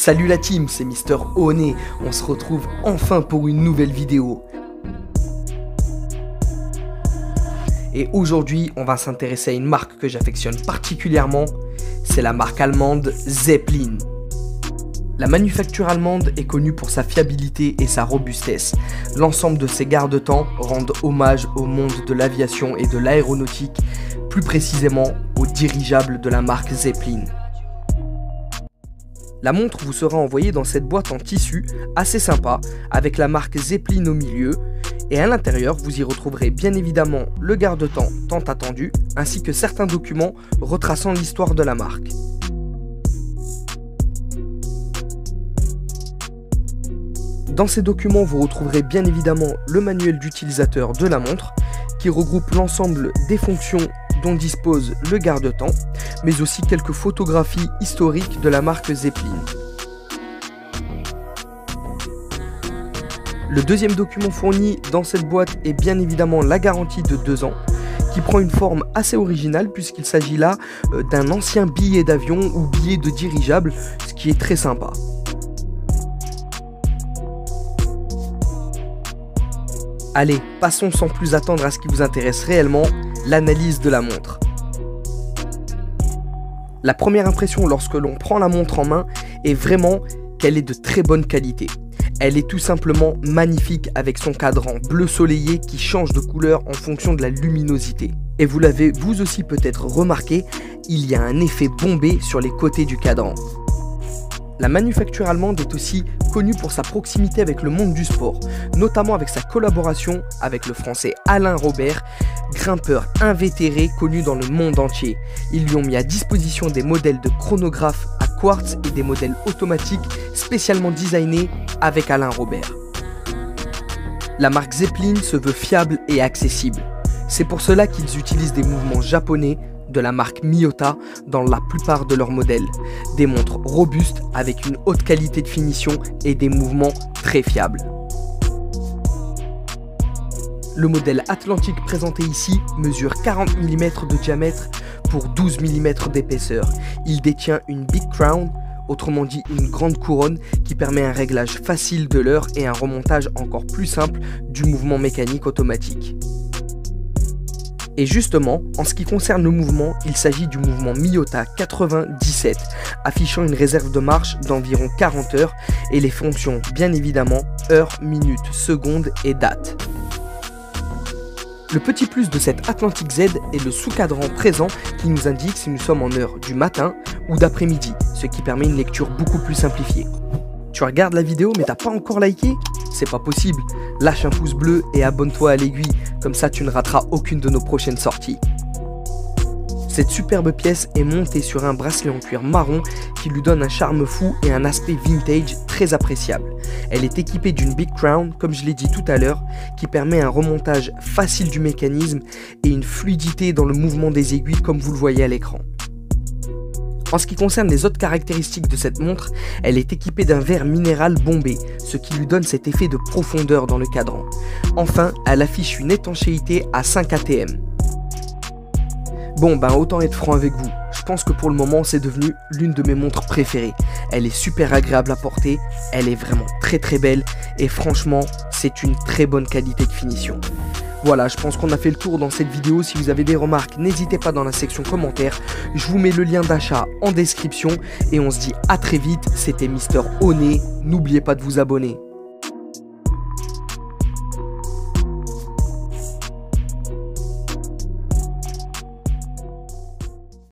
Salut la team, c'est Mister Oné, on se retrouve enfin pour une nouvelle vidéo. Et aujourd'hui, on va s'intéresser à une marque que j'affectionne particulièrement, c'est la marque allemande Zeppelin. La manufacture allemande est connue pour sa fiabilité et sa robustesse. L'ensemble de ses garde-temps rendent hommage au monde de l'aviation et de l'aéronautique, plus précisément aux dirigeables de la marque Zeppelin. La montre vous sera envoyée dans cette boîte en tissu assez sympa avec la marque Zeppelin au milieu et à l'intérieur vous y retrouverez bien évidemment le garde-temps tant attendu ainsi que certains documents retraçant l'histoire de la marque. Dans ces documents vous retrouverez bien évidemment le manuel d'utilisateur de la montre qui regroupe l'ensemble des fonctions dont dispose le garde-temps, mais aussi quelques photographies historiques de la marque Zeppelin. Le deuxième document fourni dans cette boîte est bien évidemment la garantie de 2 ans, qui prend une forme assez originale puisqu'il s'agit là d'un ancien billet d'avion ou billet de dirigeable, ce qui est très sympa. Allez, passons sans plus attendre à ce qui vous intéresse réellement, l'analyse de la montre. La première impression lorsque l'on prend la montre en main est vraiment qu'elle est de très bonne qualité. Elle est tout simplement magnifique avec son cadran bleu soleillé qui change de couleur en fonction de la luminosité. Et vous l'avez vous aussi peut-être remarqué, il y a un effet bombé sur les côtés du cadran. La manufacture allemande est aussi connue pour sa proximité avec le monde du sport, notamment avec sa collaboration avec le français Alain Robert, grimpeur invétéré connu dans le monde entier. Ils lui ont mis à disposition des modèles de chronographes à quartz et des modèles automatiques spécialement designés avec Alain Robert. La marque Zeppelin se veut fiable et accessible. C'est pour cela qu'ils utilisent des mouvements japonais de la marque Miyota dans la plupart de leurs modèles. Des montres robustes avec une haute qualité de finition et des mouvements très fiables. Le modèle Atlantique présenté ici mesure 40 mm de diamètre pour 12 mm d'épaisseur. Il détient une Big Crown, autrement dit une grande couronne qui permet un réglage facile de l'heure et un remontage encore plus simple du mouvement mécanique automatique. Et justement, en ce qui concerne le mouvement, il s'agit du mouvement Miyota 97, affichant une réserve de marche d'environ 40 heures et les fonctions bien évidemment heure, minute, seconde et date. Le petit plus de cette Atlantic Z est le sous-cadran présent qui nous indique si nous sommes en heure du matin ou d'après-midi, ce qui permet une lecture beaucoup plus simplifiée. Tu regardes la vidéo mais t'as pas encore liké? C'est pas possible, lâche un pouce bleu et abonne-toi à l'aiguille, comme ça tu ne rateras aucune de nos prochaines sorties. Cette superbe pièce est montée sur un bracelet en cuir marron qui lui donne un charme fou et un aspect vintage très appréciable. Elle est équipée d'une Big Crown, comme je l'ai dit tout à l'heure, qui permet un remontage facile du mécanisme et une fluidité dans le mouvement des aiguilles comme vous le voyez à l'écran. En ce qui concerne les autres caractéristiques de cette montre, elle est équipée d'un verre minéral bombé, ce qui lui donne cet effet de profondeur dans le cadran. Enfin, elle affiche une étanchéité à 5 ATM. Bon, autant être franc avec vous, je pense que pour le moment c'est devenu l'une de mes montres préférées. Elle est super agréable à porter, elle est vraiment très belle et franchement, c'est une très bonne qualité de finition. Voilà, je pense qu'on a fait le tour dans cette vidéo. Si vous avez des remarques, n'hésitez pas dans la section commentaires. Je vous mets le lien d'achat en description et on se dit à très vite. C'était Mister Oné. N'oubliez pas de vous abonner.